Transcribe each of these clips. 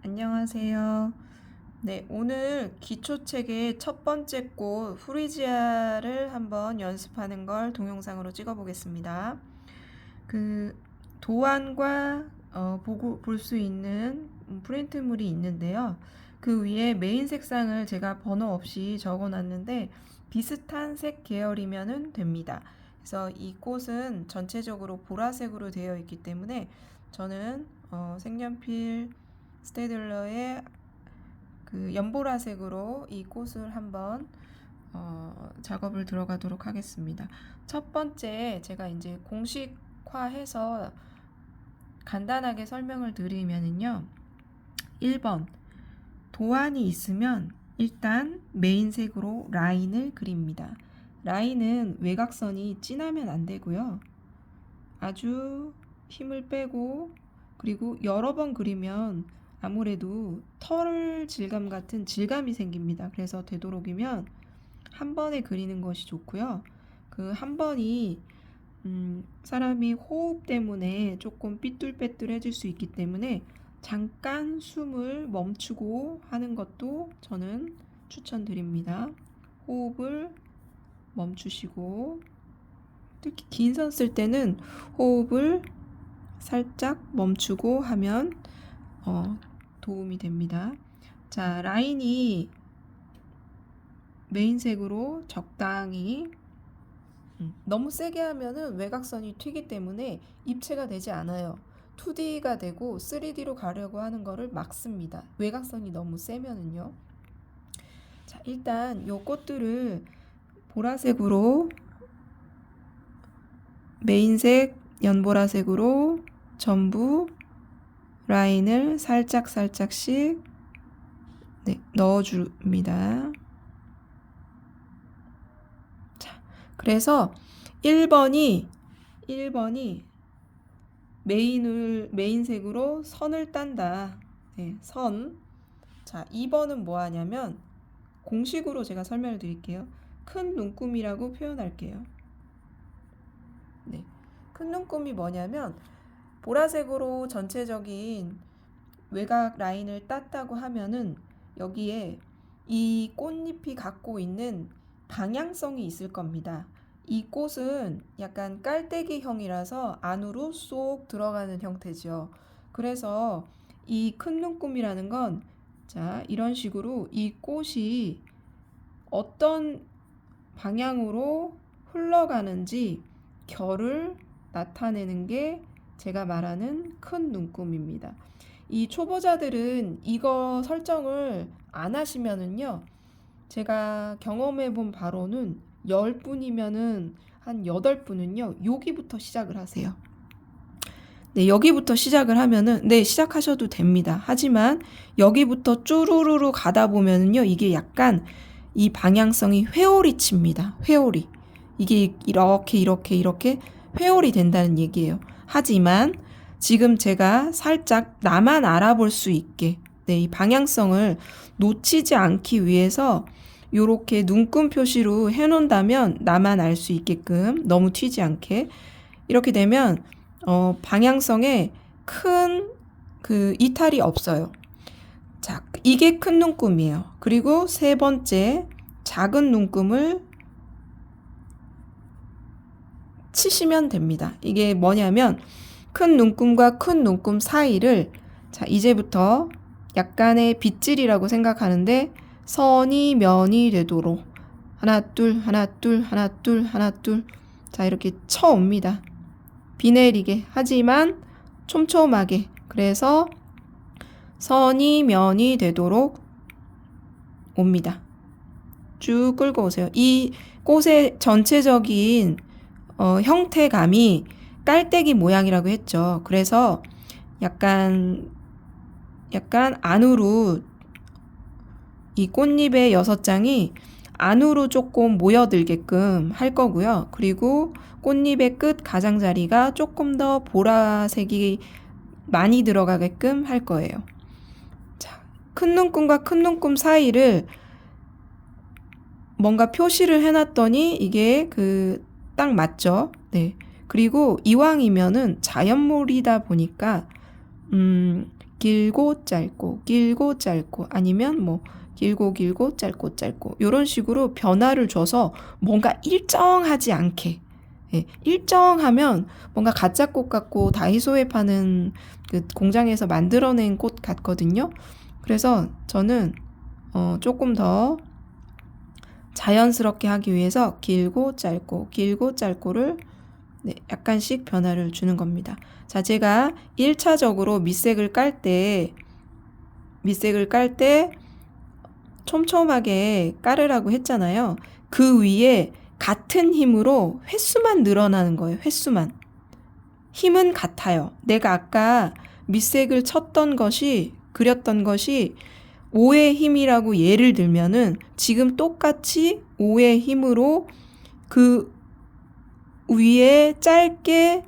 안녕하세요. 네, 오늘 기초책의 첫 번째 꽃 후리지아를 한번 연습하는 걸 동영상으로 찍어 보겠습니다. 그 도안과 볼 수 있는 프린트물이 있는데요. 그 위에 메인 색상을 제가 번호 없이 적어 놨는데 비슷한 색 계열이면 됩니다. 그래서 이 꽃은 전체적으로 보라색으로 되어 있기 때문에 저는 색연필 스테들러의 그 연보라색으로 이 꽃을 한번 작업을 들어가도록 하겠습니다. 첫 번째 제가 이제 공식화해서 간단하게 설명을 드리면은요. 1번 도안이 있으면 일단 메인색으로 라인을 그립니다. 라인은 외곽선이 진하면 안 되고요. 아주 힘을 빼고 그리고 여러 번 그리면 아무래도 털 질감 같은 질감이 생깁니다. 그래서 되도록이면 한 번에 그리는 것이 좋고요. 그 한 번이 사람이 호흡 때문에 조금 삐뚤빼뚤해질 수 있기 때문에 잠깐 숨을 멈추고 하는 것도 저는 추천드립니다. 호흡을 멈추시고 특히 긴 선 쓸 때는 호흡을 살짝 멈추고 하면 도움이 됩니다. 자, 라인이 메인색으로 적당히 너무 세게 하면은 외곽선이 튀기 때문에 입체가 되지 않아요. 2D가 되고 3D로 가려고 하는 거를 막습니다. 외곽선이 너무 세면은요. 자, 일단 요 꽃들을 보라색으로 메인색 연보라색으로 전부 라인을 살짝씩 넣어줍니다. 자, 그래서 1번이 메인색으로 선을 딴다. 네, 선. 자, 2번은 뭐 하냐면 공식으로 제가 설명을 드릴게요. 큰 눈금이라고 표현할게요. 네. 큰 눈금이 뭐냐면 보라색으로 전체적인 외곽 라인을 땄다고 하면은 여기에 이 꽃잎이 갖고 있는 방향성이 있을 겁니다. 이 꽃은 약간 깔때기형이라서 안으로 쏙 들어가는 형태죠. 그래서 이 큰 눈금이라는 건 자, 이런 식으로 이 꽃이 어떤 방향으로 흘러가는지 결을 나타내는 게 제가 말하는 큰 눈금입니다. 이 초보자들은 이거 설정을 안 하시면은요, 제가 경험해 본 바로는 10분이면은 한 8분은요, 여기부터 시작을 하세요. 네, 여기부터 시작을 하면은, 네, 시작하셔도 됩니다. 하지만 여기부터 쭈루루루 가다 보면은요, 이게 약간 이 방향성이 회오리 칩니다. 회오리. 이게 이렇게 회오리 된다는 얘기예요. 하지만 지금 제가 살짝 나만 알아볼 수 있게 네, 이 방향성을 놓치지 않기 위해서 요렇게 눈금 표시로 해놓는다면 나만 알 수 있게끔 너무 튀지 않게 이렇게 되면 방향성에 큰 그 이탈이 없어요. 자, 이게 큰 눈금이에요. 그리고 세 번째 작은 눈금을 치시면 됩니다. 이게 뭐냐면 큰 눈금과 큰 눈금 사이를 자, 이제부터 약간의 빗질이라고 생각하는데 선이 면이 되도록 하나 둘 자, 이렇게 쳐옵니다. 비 내리게 하지만 촘촘하게 그래서 선이 면이 되도록 옵니다. 쭉 끌고 오세요. 이 꽃의 전체적인 형태감이 깔때기 모양이라고 했죠. 그래서 약간 안으로 이 꽃잎의 6장이 안으로 조금 모여들게끔 할 거고요. 그리고 꽃잎의 끝 가장자리가 조금 더 보라색이 많이 들어가게끔 할 거예요. 자, 큰 눈금과 큰 눈금 사이를 뭔가 표시를 해놨더니 이게 딱 맞죠? 네. 그리고 이왕이면은 자연몰이다 보니까 길고 짧고 길고 짧고 아니면 뭐 길고 길고 짧고 짧고 이런 식으로 변화를 줘서 뭔가 일정하지 않게 일정하면 뭔가 가짜 꽃 같고 다이소에 파는 그 공장에서 만들어낸 꽃 같거든요. 그래서 저는 조금 더 자연스럽게 하기 위해서 길고 짧고를 약간씩 변화를 주는 겁니다. 자, 제가 1차적으로 밑색을 깔 때 촘촘하게 깔으라고 했잖아요. 그 위에 같은 힘으로 횟수만 늘어나는 거예요. 횟수만. 힘은 같아요. 내가 아까 밑색을 그렸던 것이 5의 힘이라고 예를 들면은 지금 똑같이 5의 힘으로 그 위에 짧게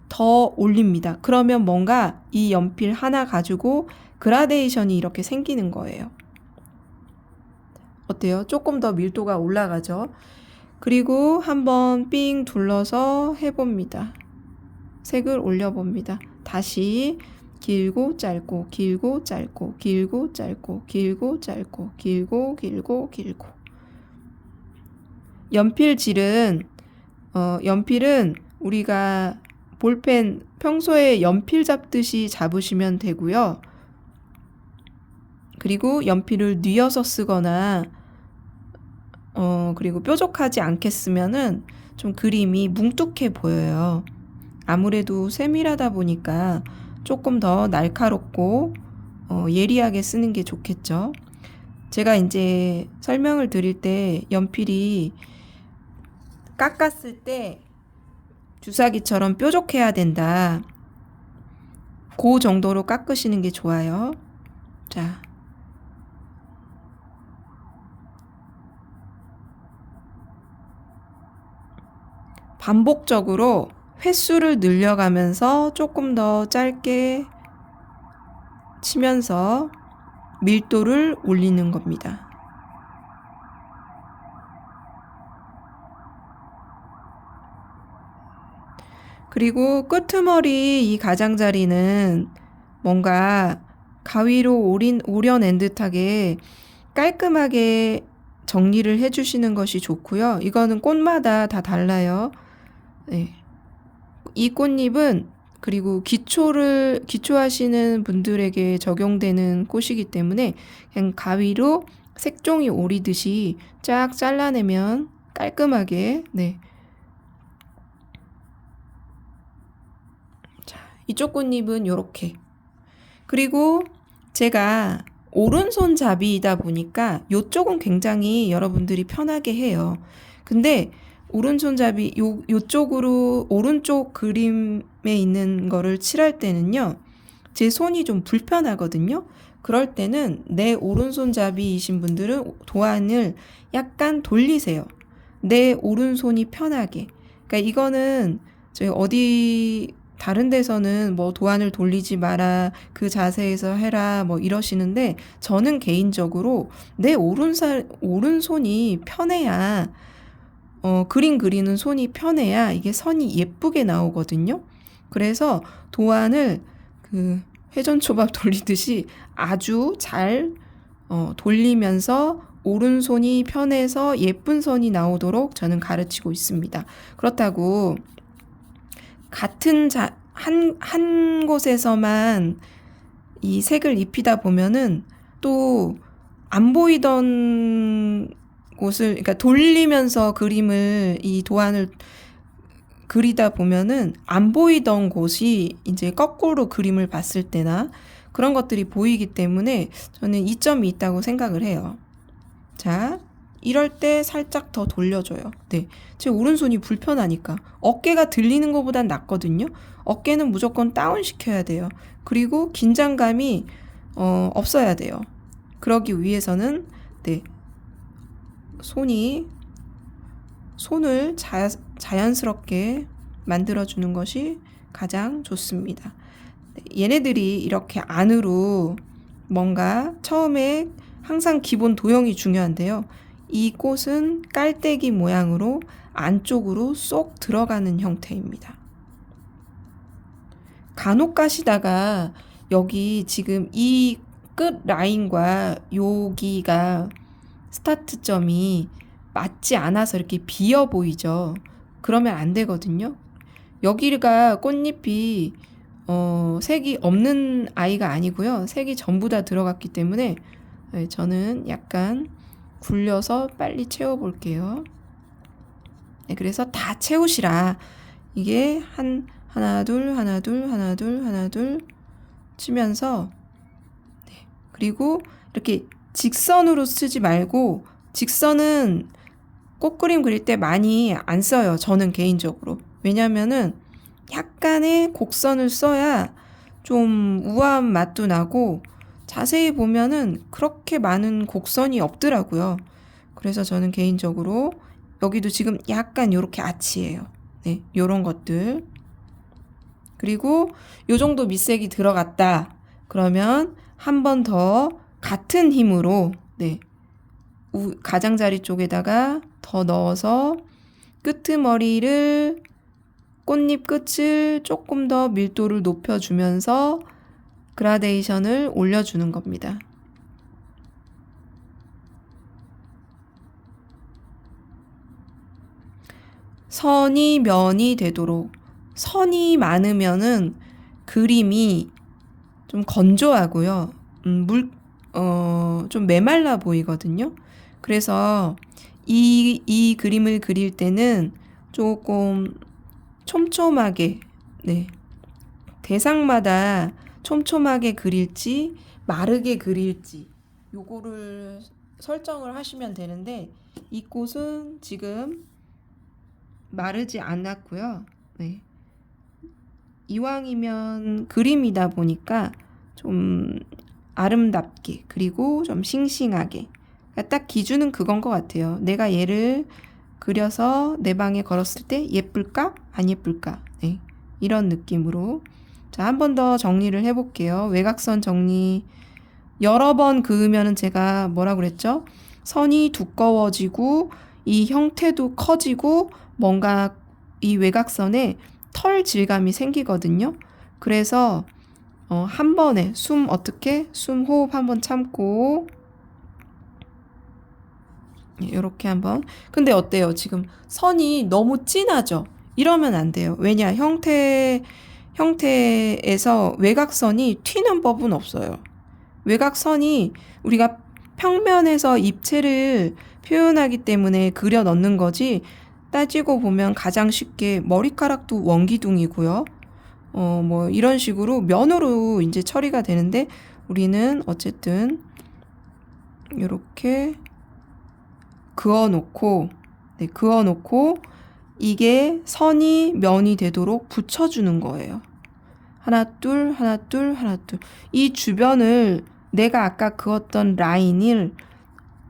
더 올립니다. 그러면 뭔가 이 연필 하나 가지고 그라데이션이 이렇게 생기는 거예요. 어때요? 조금 더 밀도가 올라가죠? 그리고 한번 삥 둘러서 해봅니다. 색을 올려봅니다. 다시 길고 짧고 길고 짧고 길고 짧고 길고 짧고 길고 길고 길고 연필은 우리가 볼펜 평소에 연필 잡듯이 잡으시면 되고요. 그리고 연필을 뉘어서 쓰거나 그리고 뾰족하지 않게 쓰면은 좀 그림이 뭉툭해 보여요. 아무래도 세밀하다 보니까 조금 더 날카롭고 예리하게 쓰는 게 좋겠죠. 제가 이제 설명을 드릴 때 연필이 깎았을 때 주사기처럼 뾰족해야 된다. 그 정도로 깎으시는 게 좋아요. 자. 반복적으로 횟수를 늘려가면서 조금 더 짧게 치면서 밀도를 올리는 겁니다. 그리고 끄트머리 이 가장자리는 뭔가 가위로 오려낸 듯하게 깔끔하게 정리를 해주시는 것이 좋고요. 이거는 꽃마다 다 달라요. 네. 이 꽃잎은 그리고 기초하시는 분들에게 적용되는 꽃이기 때문에 그냥 가위로 색종이 오리듯이 쫙 잘라내면 깔끔하게 자, 이쪽 꽃잎은 요렇게. 그리고 제가 오른손잡이이다 보니까 요쪽은 굉장히 여러분들이 편하게 해요. 근데 오른손잡이 요쪽으로 오른쪽 그림에 있는 거를 칠할 때는요. 제 손이 좀 불편하거든요. 그럴 때는 내 오른손잡이이신 분들은 도안을 약간 돌리세요. 내 오른손이 편하게. 그러니까 이거는 저희 어디 다른 데서는 뭐 도안을 돌리지 마라, 그 자세에서 해라, 뭐 이러시는데 저는 개인적으로 내 오른손이 편해야 그림 그리는 손이 편해야 이게 선이 예쁘게 나오거든요. 그래서 도안을 그 회전초밥 돌리듯이 아주 잘 돌리면서 오른손이 편해서 예쁜 선이 나오도록 저는 가르치고 있습니다. 그렇다고 같은 한 곳에서만 이 색을 입히다 보면은 또 안 보이던 곳을, 그러니까 돌리면서 이 도안을 그리다 보면은 안 보이던 곳이 이제 거꾸로 그림을 봤을 때나 그런 것들이 보이기 때문에 저는 이점이 있다고 생각을 해요. 자, 이럴 때 살짝 더 돌려줘요. 네, 제 오른손이 불편하니까. 어깨가 들리는 것보단 낫거든요. 어깨는 무조건 다운 시켜야 돼요. 그리고 긴장감이 없어야 돼요. 그러기 위해서는 손을 자연스럽게 만들어주는 것이 가장 좋습니다. 얘네들이 이렇게 안으로 뭔가 처음에 항상 기본 도형이 중요한데요. 이 꽃은 깔때기 모양으로 안쪽으로 쏙 들어가는 형태입니다. 간혹 가시다가 여기 지금 이 끝 라인과 여기가 스타트점이 맞지 않아서 이렇게 비어 보이죠. 그러면 안 되거든요. 여기가 꽃잎이 색이 없는 아이가 아니고요. 색이 전부 다 들어갔기 때문에 저는 약간 굴려서 빨리 채워볼게요. 네, 그래서 다 채우시라. 이게 하나 둘 하나 둘 하나 둘 하나 둘 치면서 그리고 이렇게 직선으로 쓰지 말고 직선은 꽃그림 그릴 때 많이 안 써요. 저는 개인적으로. 왜냐면은 약간의 곡선을 써야 좀 우아한 맛도 나고 자세히 보면은 그렇게 많은 곡선이 없더라고요. 그래서 저는 개인적으로 여기도 지금 약간 요렇게 아치예요. 네, 요런 것들. 그리고 요 정도 밑색이 들어갔다. 그러면 한 번 더 같은 힘으로 네, 가장자리 쪽에다가 더 넣어서 끄트머리를 꽃잎 끝을 조금 더 밀도를 높여주면서 그라데이션을 올려주는 겁니다. 선이 면이 되도록. 선이 많으면은 그림이 좀 건조하고요. 좀 메말라 보이거든요. 그래서 이 그림을 그릴 때는 조금 촘촘하게, 네. 대상마다 촘촘하게 그릴지, 마르게 그릴지, 요거를 설정을 하시면 되는데, 이 꽃은 지금 마르지 않았고요. 네. 이왕이면 그림이다 보니까 좀 아름답게 그리고 좀 싱싱하게 딱 기준은 그건 것 같아요. 내가 얘를 그려서 내 방에 걸었을 때 예쁠까? 안 예쁠까? 네. 이런 느낌으로 자, 한 번 더 정리를 해볼게요. 외곽선 정리 여러 번 그으면은 제가 뭐라 그랬죠? 선이 두꺼워지고 이 형태도 커지고 뭔가 이 외곽선에 털 질감이 생기거든요. 그래서 한 번에 숨 호흡 한번 참고 이렇게 한번. 근데 어때요? 지금 선이 너무 진하죠? 이러면 안 돼요. 왜냐? 형태에서 외곽선이 튀는 법은 없어요. 외곽선이 우리가 평면에서 입체를 표현하기 때문에 그려 넣는 거지 따지고 보면 가장 쉽게 머리카락도 원기둥이고요. 뭐 이런 식으로 면으로 이제 처리가 되는데 우리는 어쨌든 이렇게 그어놓고 이게 선이 면이 되도록 붙여주는 거예요. 하나 둘 하나 둘 하나 둘 이 주변을 내가 아까 그었던 라인을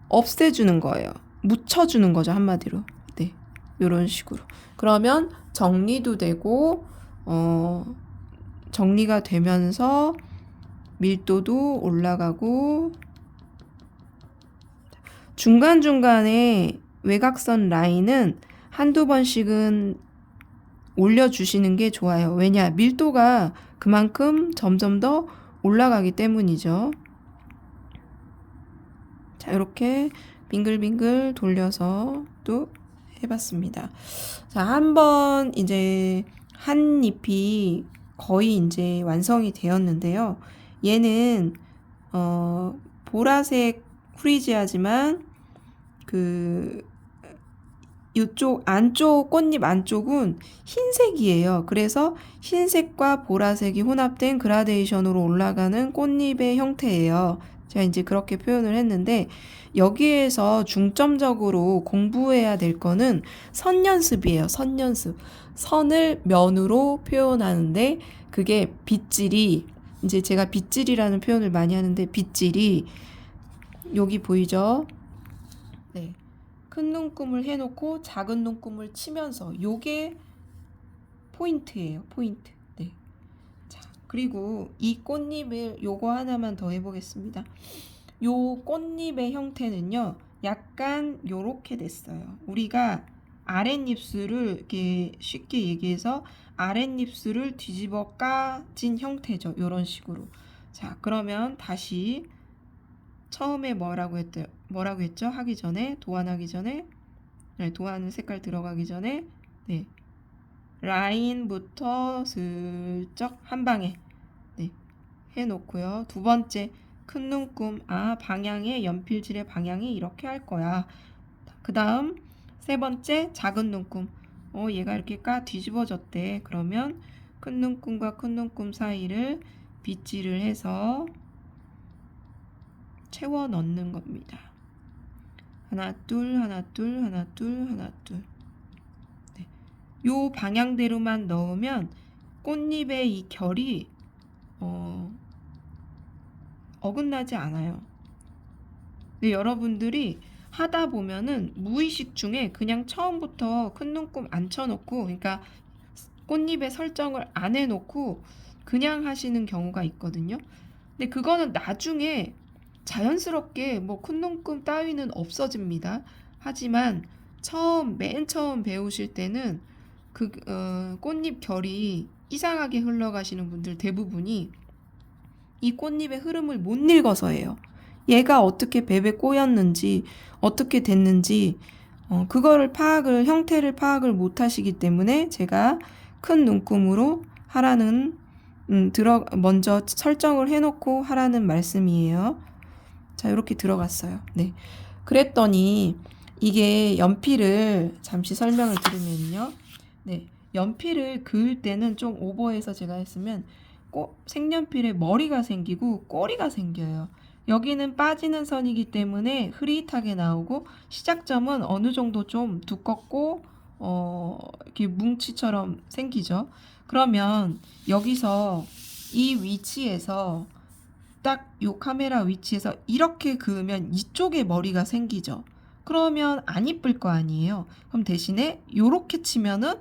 없애주는 거예요. 묻혀주는 거죠, 한마디로. 네, 이런 식으로. 그러면 정리도 되고 정리가 되면서 밀도도 올라가고 중간중간에 외곽선 라인은 한두 번씩은 올려주시는 게 좋아요. 왜냐? 밀도가 그만큼 점점 더 올라가기 때문이죠. 자, 이렇게 빙글빙글 돌려서 또 해봤습니다. 자, 한번 이제 한 잎이 거의 이제 완성이 되었는데요. 얘는 보라색 프리지아지만 이쪽 안쪽 꽃잎 안쪽은 흰색이에요. 그래서 흰색과 보라색이 혼합된 그라데이션으로 올라가는 꽃잎의 형태예요. 제가 이제 그렇게 표현을 했는데 여기에서 중점적으로 공부해야 될 거는 선 연습이에요. 선 연습. 선을 면으로 표현하는데 그게 빗질이 이제 제가 빗질이라는 표현을 많이 하는데 빗질이 여기 보이죠? 네. 큰 눈금을 해놓고 작은 눈금을 치면서 요게 포인트예요. 포인트. 네. 자, 그리고 이 꽃잎을 요거 하나만 더 해보겠습니다. 요 꽃잎의 형태는요. 약간 요렇게 됐어요. 우리가 아랫입술을 이렇게 쉽게 얘기해서 아랫입술을 뒤집어 까진 형태죠. 요런 식으로. 자, 그러면 다시 처음에 뭐라고 했죠? 하기 전에, 도안하기 전에, 네, 도안 색깔 들어가기 전에, 네, 라인부터 슬쩍 한 방에, 네, 해놓고요. 두 번째, 큰 눈금, 방향의 연필질의 방향이 이렇게 할 거야. 그 다음, 세 번째, 작은 눈금. 얘가 이렇게 뒤집어졌대. 그러면 큰 눈금과 큰 눈금 사이를 빗질을 해서 채워 넣는 겁니다. 하나, 둘, 하나, 둘, 하나, 둘, 하나, 둘. 네. 요 방향대로만 넣으면 꽃잎의 이 결이 어긋나지 않아요. 근데 여러분들이 하다 보면은 무의식 중에 그냥 처음부터 큰 눈금 안 쳐놓고, 그러니까 꽃잎의 설정을 안 해놓고 그냥 하시는 경우가 있거든요. 근데 그거는 나중에 자연스럽게 뭐 큰 눈금 따위는 없어집니다. 하지만 맨 처음 배우실 때는 꽃잎 결이 이상하게 흘러가시는 분들 대부분이 이 꽃잎의 흐름을 못 읽어서예요. 얘가 어떻게 뱀에 꼬였는지, 어떻게 됐는지, 그거를 형태를 파악을 못 하시기 때문에 제가 큰 눈금으로 하라는, 먼저 설정을 해놓고 하라는 말씀이에요. 자, 이렇게 들어갔어요. 네. 그랬더니, 이게 연필을 잠시 설명을 드리면요. 네. 연필을 그을 때는 좀 오버해서 제가 했으면, 색연필에 머리가 생기고 꼬리가 생겨요. 여기는 빠지는 선이기 때문에 흐릿하게 나오고, 시작점은 어느 정도 좀 두껍고 이렇게 뭉치처럼 생기죠. 그러면 여기서 이 위치에서 딱 요 카메라 위치에서 이렇게 그으면 이쪽에 머리가 생기죠. 그러면 안 이쁠 거 아니에요. 그럼 대신에 요렇게 치면은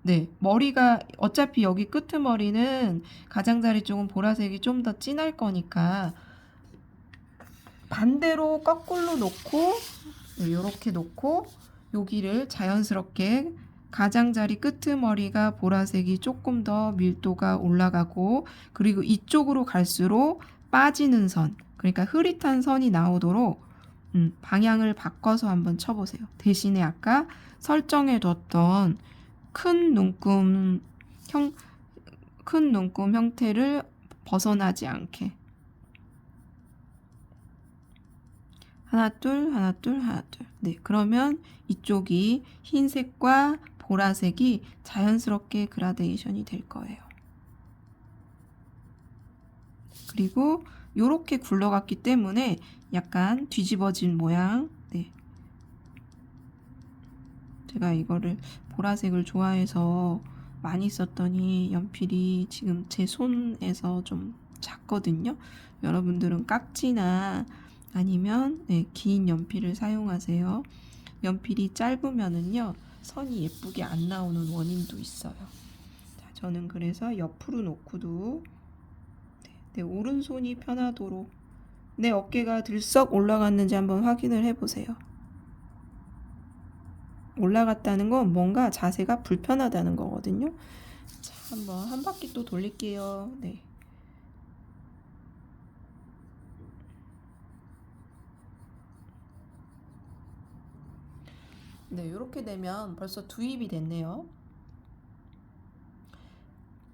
네, 머리가 어차피 여기 끄트머리는 가장자리 쪽은 보라색이 좀 더 진할 거니까 반대로 거꾸로 놓고 이렇게 놓고 여기를 자연스럽게 가장자리 끄트머리가 보라색이 조금 더 밀도가 올라가고, 그리고 이쪽으로 갈수록 빠지는 선, 그러니까 흐릿한 선이 나오도록 방향을 바꿔서 한번 쳐보세요. 대신에 아까 설정해 뒀던 큰 눈금 형태를 벗어나지 않게 하나 둘 하나 둘 하나 둘. 네, 그러면 이쪽이 흰색과 보라색이 자연스럽게 그라데이션이 될 거예요. 그리고 이렇게 굴러갔기 때문에 약간 뒤집어진 모양. 네. 제가 이거를 보라색을 좋아해서 많이 썼더니 연필이 지금 제 손에서 좀 작거든요. 여러분들은 깍지나 아니면 긴 연필을 사용하세요. 연필이 짧으면은요 선이 예쁘게 안 나오는 원인도 있어요. 자, 저는 그래서 옆으로 놓고도 내 오른손이 편하도록 내 어깨가 들썩 올라갔는지 한번 확인을 해보세요. 올라갔다는 건 뭔가 자세가 불편하다는 거거든요. 자, 한번 한 바퀴 또 돌릴게요. 네. 네, 이렇게 되면 벌써 두 입이 됐네요.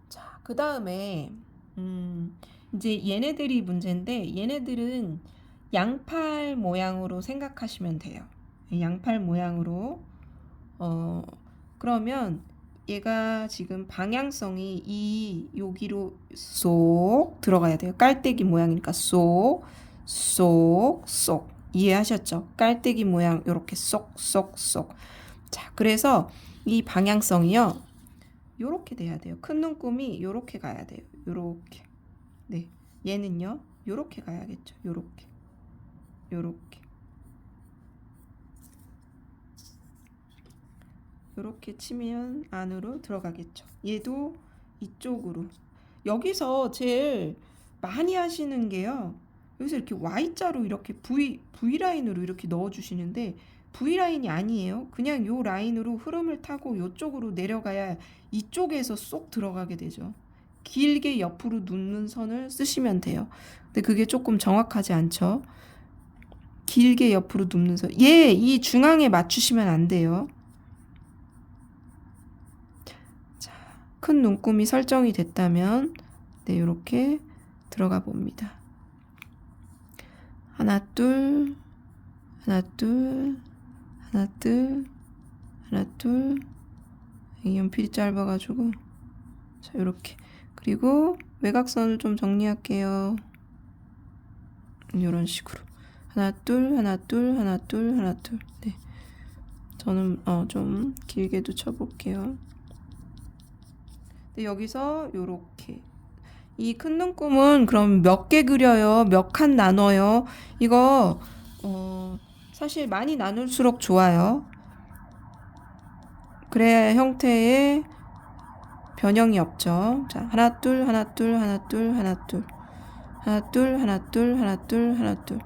자, 그 다음에 이제 얘네들이 문제인데, 얘네들은 양팔 모양으로 생각하시면 돼요. 양팔 모양으로. 그러면 얘가 지금 방향성이 여기로 쏙 들어가야 돼요. 깔때기 모양이니까 쏙, 쏙, 쏙. 이해하셨죠? 깔때기 모양 이렇게 쏙, 쏙, 쏙. 자, 그래서 이 방향성이요. 요렇게 돼야 돼요. 큰 눈금이 요렇게 가야 돼요. 요렇게. 네. 얘는요. 요렇게 가야겠죠. 요렇게. 요렇게. 요렇게 치면 안으로 들어가겠죠. 얘도 이쪽으로. 여기서 제일 많이 하시는 게요. 여기서 이렇게 Y자로 이렇게 V라인으로 이렇게 넣어주시는데 V라인이 아니에요. 그냥 요 라인으로 흐름을 타고 요쪽으로 내려가야 이쪽에서 쏙 들어가게 되죠. 길게 옆으로 눕는 선을 쓰시면 돼요. 근데 그게 조금 정확하지 않죠? 길게 옆으로 눕는 선. 이 중앙에 맞추시면 안 돼요. 자, 큰 눈금이 설정이 됐다면 네, 이렇게 들어가 봅니다. 하나 둘 하나 둘 하나 둘 하나 둘. 이 연필이 짧아가지고 자, 이렇게. 그리고 외곽선을 좀 정리할게요. 이런 식으로 하나 둘 하나 둘 하나 둘 하나 둘. 네, 저는 좀 길게도 쳐볼게요. 네, 여기서 요렇게 이 큰 눈금은 그럼 몇 개 그려요? 몇 칸 나눠요? 이거 사실 많이 나눌수록 좋아요. 그래야 형태에 변형이 없죠. 자, 하나 둘 하나 둘 하나 둘 하나 둘 하나 둘 하나 둘 하나 둘 하나 둘.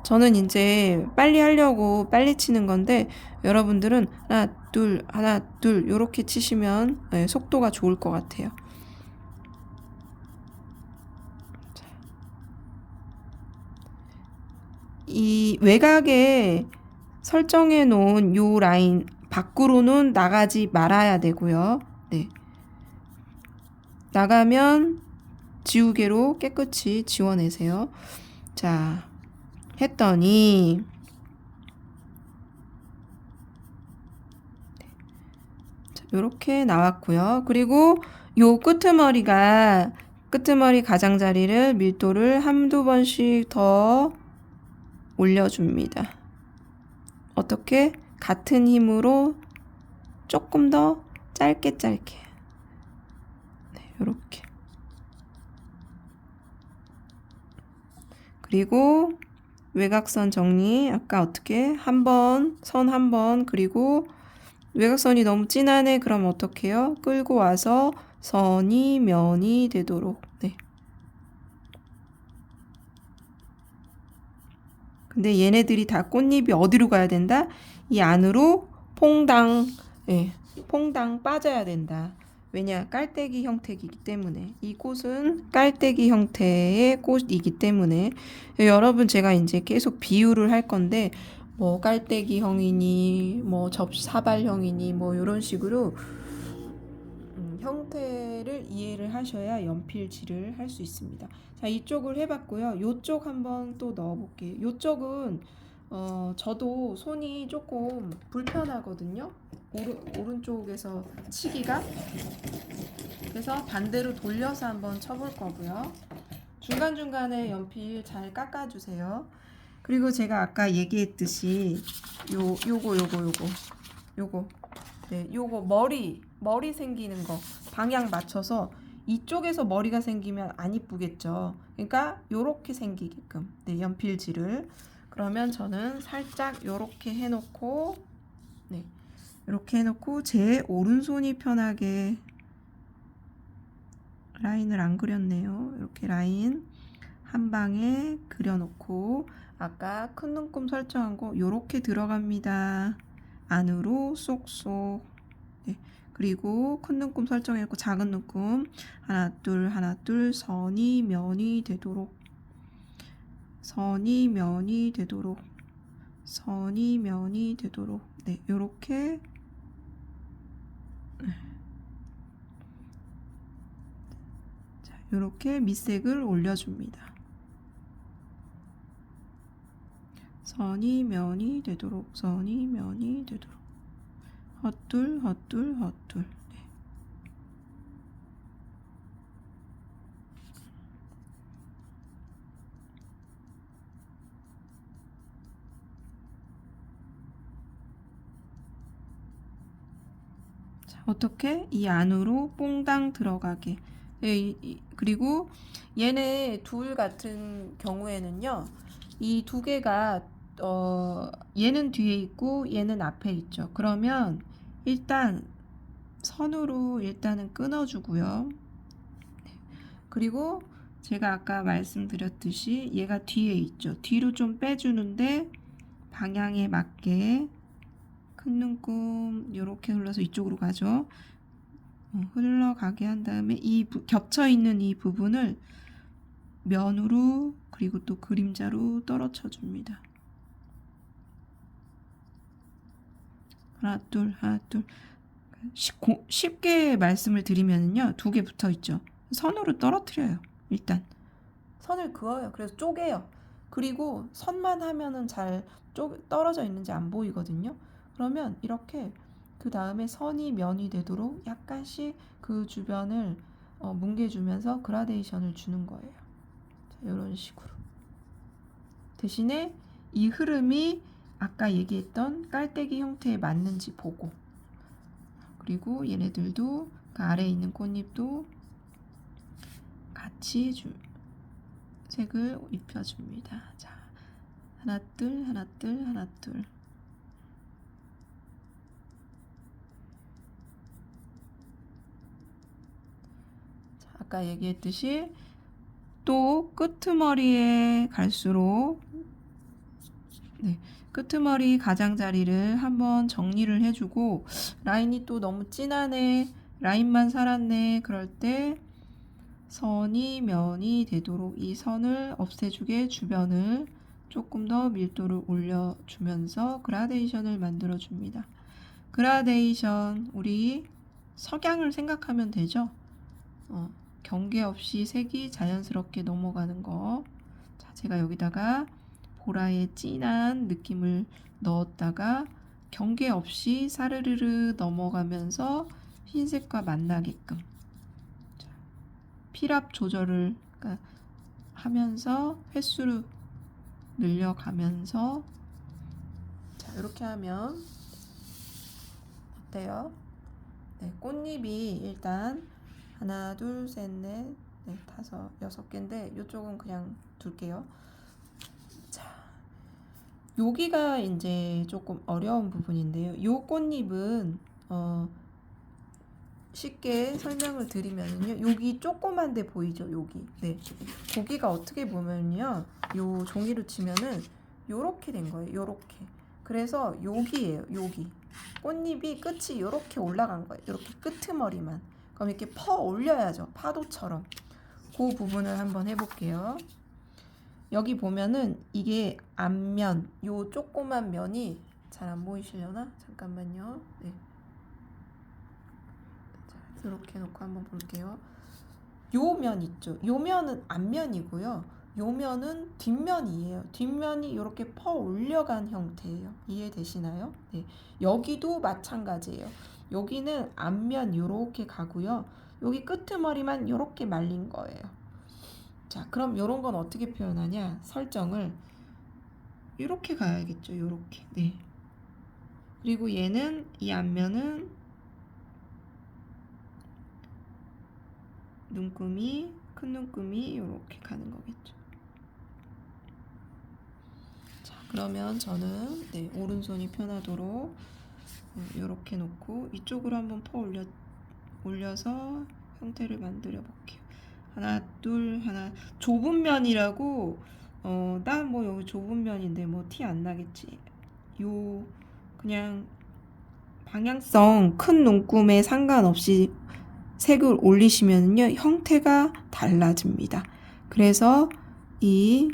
저는 이제 빨리 하려고 빨리 치는 건데 여러분들은 하나 둘 요렇게 치시면 네, 속도가 좋을 것 같아요. 이 외곽에 설정해 놓은 요 라인 밖으로는 나가지 말아야 되고요. 네. 나가면 지우개로 깨끗이 지워내세요. 자, 했더니 이렇게 나왔고요. 그리고 요 끄트머리 가장자리를 밀도를 한두 번씩 더 올려줍니다. 어떻게? 같은 힘으로 조금 더 짧게 네, 이렇게. 그리고 외곽선 정리 아까 어떻게 선 한 번 그리고 외곽선이 너무 진하네. 그럼 어떻게 해요? 끌고 와서 선이 면이 되도록. 네. 근데 얘네들이 다 꽃잎이 어디로 가야 된다? 이 안으로 퐁당, 네, 퐁당 빠져야 된다. 왜냐? 깔때기 형태이기 때문에. 이 꽃은 깔때기 형태의 꽃이기 때문에. 여러분 제가 이제 계속 비유를 할 건데 뭐 깔때기형이니 뭐 사발형이니 뭐 이런 식으로 형태를 이해를 하셔야 연필질을 할 수 있습니다. 자, 이쪽을 해봤고요. 이쪽 한번 또 넣어볼게요. 이쪽은 저도 손이 조금 불편하거든요. 오른쪽에서 치기가. 그래서 반대로 돌려서 한번 쳐볼 거고요. 중간중간에 연필 잘 깎아주세요. 그리고 제가 아까 얘기했듯이 요거 네, 요거 머리 생기는 거 방향 맞춰서 이쪽에서 머리가 생기면 안 이쁘겠죠. 그러니까 요렇게 생기게끔 네, 연필질을. 그러면 저는 살짝 요렇게 해놓고 네, 이렇게 해놓고 제 오른손이 편하게 라인을 안 그렸네요. 이렇게 라인 한 방에 그려놓고 아까 큰 눈금 설정한 거 요렇게 들어갑니다. 안으로 쏙쏙. 네. 그리고 큰 눈금 설정했고 작은 눈금 하나 둘 선이 면이 되도록 네, 요렇게 요렇게 밑색을 올려줍니다. 선이 면이 되도록 헛둘 네. 자, 어떻게? 이 안으로 뽕당 들어가게. 네, 그리고 얘네 둘 같은 경우에는요, 이 두 개가 얘는 뒤에 있고 얘는 앞에 있죠. 그러면 일단 선으로 일단은 끊어주고요. 그리고 제가 아까 말씀드렸듯이 얘가 뒤에 있죠. 뒤로 좀 빼주는데 방향에 맞게 큰 눈금 이렇게 흘러서 이쪽으로 가죠. 흘러가게 한 다음에 겹쳐 있는 이 부분을 면으로 그리고 또 그림자로 떨어쳐 줍니다. 하나 둘 하나 둘. 쉽게 말씀을 드리면요, 2개 붙어 있죠. 선으로 떨어뜨려요. 일단 선을 그어요. 그래서 쪼개요. 그리고 선만 하면은 잘 떨어져 있는지 안 보이거든요. 그러면 이렇게 그 다음에 선이 면이 되도록 약간씩 그 주변을 뭉개주면서 그라데이션을 주는 거예요. 자, 이런 식으로. 대신에 이 흐름이 아까 얘기했던 깔때기 형태에 맞는지 보고, 그리고 얘네들도 그 아래에 있는 꽃잎도 같이 색을 입혀줍니다. 자, 하나 둘 하나 둘 하나 둘. 자, 아까 얘기했듯이 또 끄트머리에 갈수록 끄트머리 가장자리를 한번 정리를 해주고, 라인이 또 너무 진하네, 라인만 살았네, 그럴 때 선이 면이 되도록 이 선을 없애주게 주변을 조금 더 밀도를 올려주면서 그라데이션을 만들어 줍니다. 그라데이션, 우리 석양을 생각하면 되죠. 경계 없이 색이 자연스럽게 넘어가는 거. 자, 제가 여기다가 보라의 진한 느낌을 넣었다가 경계 없이 사르르르 넘어가면서 흰색과 만나게끔 필압 조절을 하면서 횟수를 늘려가면서, 자, 이렇게 하면 어때요? 네, 꽃잎이 일단 하나 둘 셋 넷 다섯 여섯 개인데 이쪽은 그냥 둘게요. 자, 여기가 이제 조금 어려운 부분인데요. 요 꽃잎은 쉽게 설명을 드리면요, 여기 조그만 데 보이죠? 여기. 네. 거기가 어떻게 보면요, 요 종이로 치면은 요렇게 된 거예요. 요렇게. 그래서 여기예요. 여기. 꽃잎이 끝이 요렇게 올라간 거예요. 요렇게 끄트머리만. 그럼 이렇게 퍼 올려야죠. 파도처럼. 그 부분을 한번 해볼게요. 여기 보면은 이게 앞면, 요 조그만 면이 잘 안 보이시려나? 잠깐만요. 네. 이렇게 놓고 한번 볼게요. 요 면 있죠. 요 면은 앞면이고요. 요 면은 뒷면이에요. 뒷면이 이렇게 퍼 올려간 형태예요. 이해되시나요? 네. 여기도 마찬가지예요. 여기는 앞면 이렇게 가고요. 여기 끄트머리만 이렇게 말린 거예요. 자, 그럼 이런 건 어떻게 표현하냐? 설정을 이렇게 가야겠죠. 이렇게. 네. 그리고 얘는, 이 앞면은 눈금이, 큰 눈금이 이렇게 가는 거겠죠. 자, 그러면 저는 오른손이 편하도록 이렇게 놓고 이쪽으로 한번 올려서 형태를 만들어 볼게요. 하나 둘 하나. 좁은 면이라고, 난 뭐 여기 좁은 면인데 뭐 티 안 나겠지. 요 그냥 방향성 큰 눈금에 상관없이 색을 올리시면요, 형태가 달라집니다. 그래서 이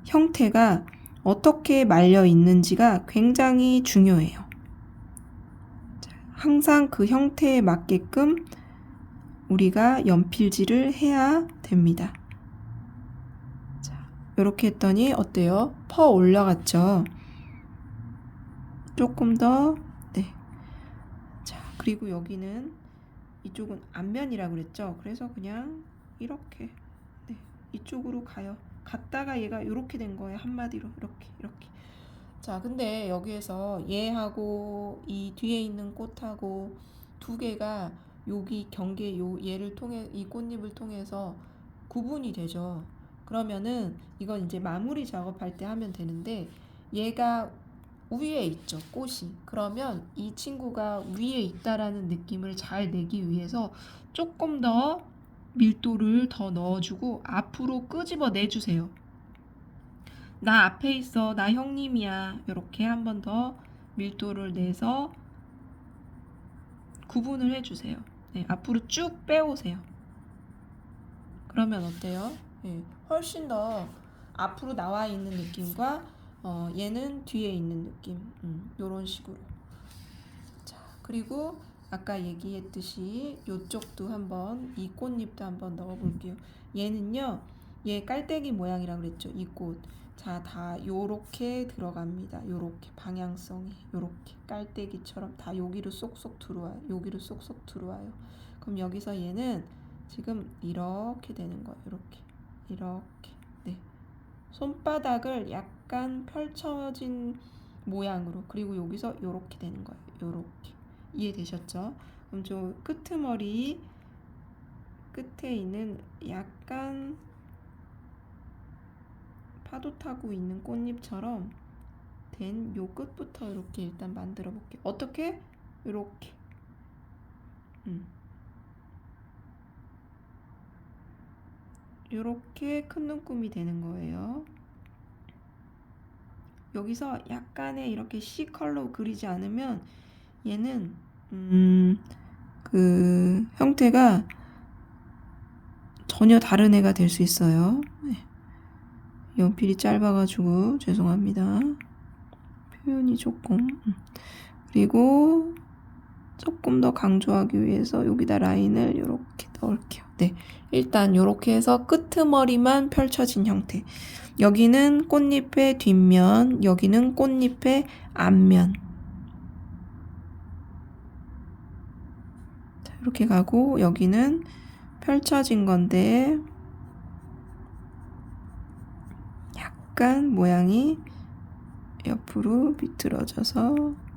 형태가 어떻게 말려 있는지가 굉장히 중요해요. 항상 그 형태에 맞게끔 우리가 연필질을 해야 됩니다. 자, 이렇게 했더니 어때요? 퍼 올라갔죠? 조금 더. 네. 자, 그리고 여기는, 이쪽은 앞면이라고 그랬죠? 그래서 그냥 이렇게, 네, 이쪽으로 가요. 갔다가 얘가 이렇게 된 거예요. 한마디로 이렇게. 자, 근데 여기에서 얘하고 이 뒤에 있는 꽃하고 2개가 여기 경계, 얘를 통해, 이 꽃잎을 통해서 구분이 되죠. 그러면은 이건 이제 마무리 작업할 때 하면 되는데, 얘가 위에 있죠, 꽃이. 그러면 이 친구가 위에 있다라는 느낌을 잘 내기 위해서 조금 더 밀도를 더 넣어주고 앞으로 끄집어 내주세요. 나 앞에 있어, 나 형님이야. 이렇게 한 번 더 밀도를 내서 구분을 해주세요. 네, 앞으로 쭉 빼오세요. 그러면 어때요? 네, 훨씬 더 앞으로 나와 있는 느낌과 얘는 뒤에 있는 느낌. 요런 식으로. 자, 그리고 아까 얘기했듯이 요쪽도 한번 이 꽃잎도 한번 넣어 볼게요. 얘는요, 얘 깔때기 모양이라 그랬죠. 이 꽃. 자, 다 요렇게 들어갑니다. 요렇게 방향성이 요렇게 깔때기처럼 다 여기로 쏙쏙 들어와요. 여기로 쏙쏙 들어와요. 그럼 여기서 얘는 지금 이렇게 되는 거예요. 이렇게. 네. 손바닥을 약간 펼쳐진 모양으로, 그리고 여기서 요렇게 되는 거예요. 요렇게. 이해되셨죠? 그럼 저 끄트머리 끝에 있는 약간 파도 타고 있는 꽃잎처럼 된 요 끝부터 이렇게 일단 만들어 볼게요. 어떻게? 요렇게. 요렇게 큰 눈금이 되는 거예요. 여기서 약간의 이렇게 C 컬러 그리지 않으면 얘는 그 형태가 전혀 다른 애가 될 수 있어요. 네. 연필이 짧아가지고 죄송합니다. 표현이 조금. 그리고 조금 더 강조하기 위해서 여기다 라인을 이렇게 넣을게요. 네, 일단 이렇게 해서 끄트머리만 펼쳐진 형태. 여기는 꽃잎의 뒷면, 여기는 꽃잎의 앞면. 자, 이렇게 가고 여기는 펼쳐진 건데 약간 모양이 옆으로 비틀어져서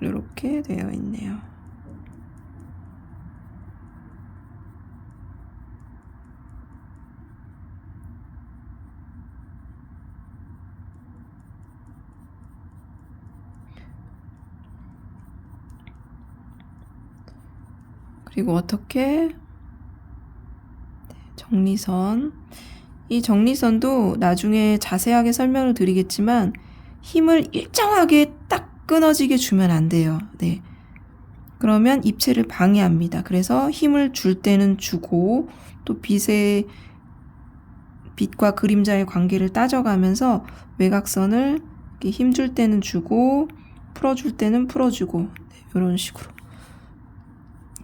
이렇게 되어 있네요. 그리고 어떻게 정리선, 이 정리선도 나중에 자세하게 설명을 드리겠지만 힘을 일정하게 딱 끊어지게 주면 안 돼요. 네. 그러면 입체를 방해합니다. 그래서 힘을 줄 때는 주고 또 빛과 그림자의 관계를 따져가면서 외곽선을 힘줄 때는 주고 풀어줄 때는 풀어주고, 네, 이런 식으로.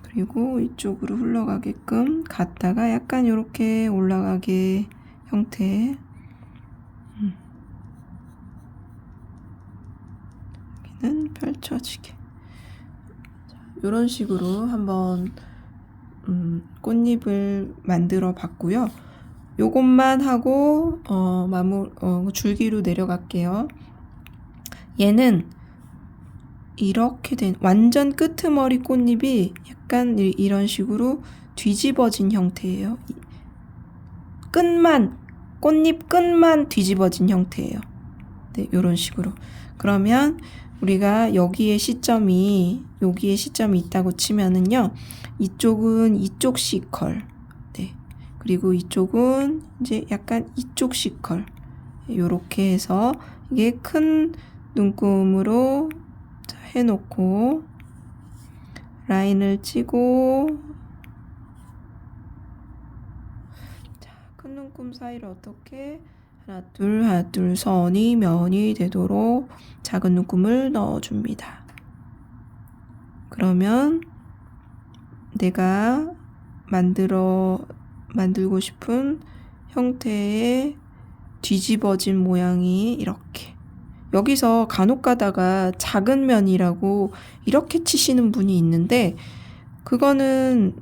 그리고 이쪽으로 흘러가게끔 갔다가 약간 이렇게 올라가게 형태. 여기는 펼쳐지게. 이런 식으로 한번 꽃잎을 만들어 봤고요. 요것만 하고 줄기로 내려갈게요. 얘는 이렇게 된 완전 끄트머리 꽃잎이 약간 이런 식으로 뒤집어진 형태예요. 꽃잎 끝만 뒤집어진 형태예요. 네, 이런 식으로. 그러면 우리가 여기에 시점이 있다고 치면은요, 이쪽은 이쪽 C컬, 네, 그리고 이쪽은 이제 약간 이쪽 C컬, 요렇게 해서 이게 큰 눈금으로 해놓고 라인을 치고, 자, 큰 눈금 사이를 어떻게 하나 둘 선이 면이 되도록 작은 눈금을 넣어줍니다. 그러면 내가 만들고 싶은 형태의 뒤집어진 모양이 이렇게. 여기서 간혹 가다가 작은 면이라고 이렇게 치시는 분이 있는데, 그거는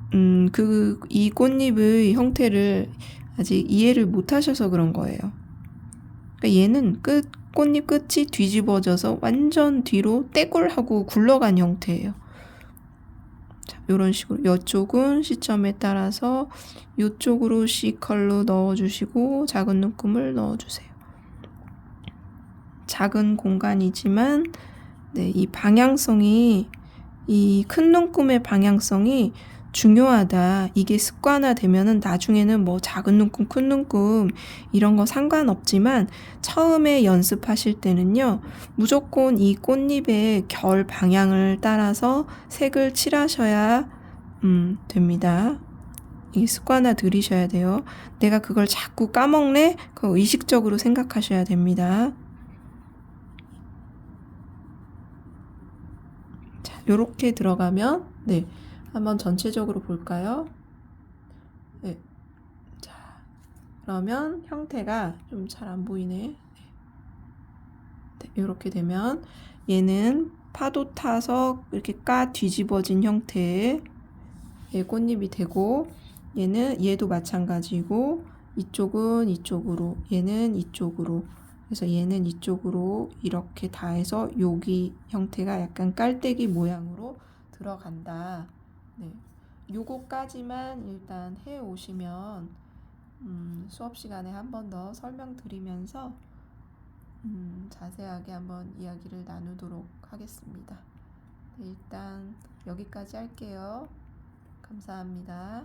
이 꽃잎의 형태를 아직 이해를 못 하셔서 그런 거예요. 그러니까 얘는 꽃잎 끝이 뒤집어져서 완전 뒤로 떼굴하고 굴러간 형태예요. 자, 이런 식으로 이쪽은 시점에 따라서 이쪽으로 C컬로 넣어주시고 작은 눈금을 넣어주세요. 작은 공간이지만, 네, 이 방향성이, 이 큰 눈금의 방향성이 중요하다. 이게 습관화되면은 나중에는 뭐 작은 눈금, 큰 눈금 이런 거 상관없지만 처음에 연습하실 때는요, 무조건 이 꽃잎의 결 방향을 따라서 색을 칠하셔야 됩니다. 이 습관화 들이셔야 돼요. 내가 그걸 자꾸 까먹네? 그거 의식적으로 생각하셔야 됩니다. 자, 요렇게 들어가면, 네. 한번 전체적으로 볼까요? 네. 자, 그러면 형태가 좀 잘 안 보이네. 네, 이렇게 되면 얘는 파도 타서 이렇게 까 뒤집어진 형태의 꽃잎이 되고, 얘도 마찬가지고, 이쪽은 이쪽으로, 얘는 이쪽으로, 그래서 얘는 이쪽으로 이렇게 다 해서 여기 형태가 약간 깔때기 모양으로 들어간다. 네. 요거까지만 일단 해 오시면 수업 시간에 한 번 더 설명드리면서 자세하게 한번 이야기를 나누도록 하겠습니다. 네, 일단 여기까지 할게요. 감사합니다.